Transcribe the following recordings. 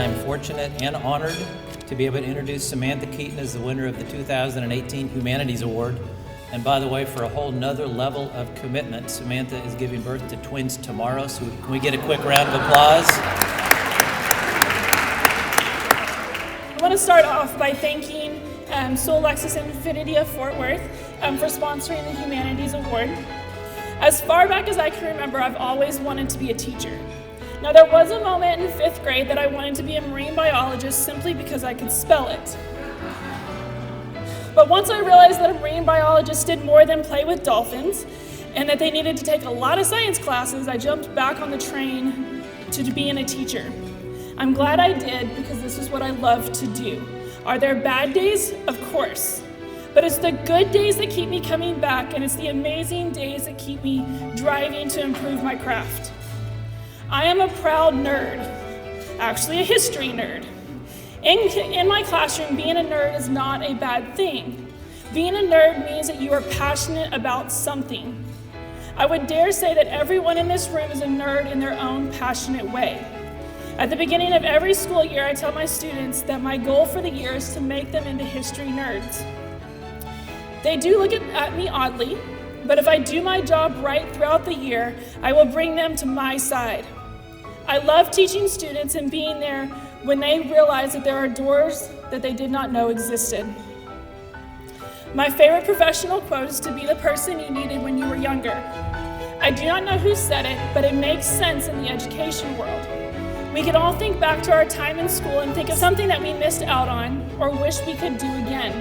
I'm fortunate and honored to be able to introduce Samantha Keaton as the winner of the 2018 Humanities Award. And by the way, for a whole nother level of commitment, Samantha is giving birth to twins tomorrow, so can we get a quick round of applause? I want to start off by thanking Soul Lexus Infinity of Fort Worth for sponsoring the Humanities Award. As far back as I can remember, I've always wanted to be a teacher. Now, there was a moment in 5th grade that I wanted to be a marine biologist simply because I could spell it. But once I realized that a marine biologist did more than play with dolphins and that they needed to take a lot of science classes, I jumped back on the train to being a teacher. I'm glad I did because this is what I love to do. Are there bad days? Of course. But it's the good days that keep me coming back, and it's the amazing days that keep me driving to improve my craft. I am a proud nerd, actually a history nerd. In my classroom, being a nerd is not a bad thing. Being a nerd means that you are passionate about something. I would dare say that everyone in this room is a nerd in their own passionate way. At the beginning of every school year, I tell my students that my goal for the year is to make them into history nerds. They do look at me oddly, but if I do my job right throughout the year, I will bring them to my side. I love teaching students and being there when they realize that there are doors that they did not know existed. My favorite professional quote is to be the person you needed when you were younger. I do not know who said it, but it makes sense in the education world. We can all think back to our time in school and think of something that we missed out on or wish we could do again.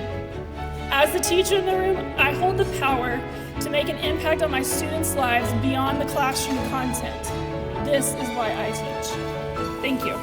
As the teacher in the room, I hold the power to make an impact on my students' lives beyond the classroom content. This is why I teach. Thank you.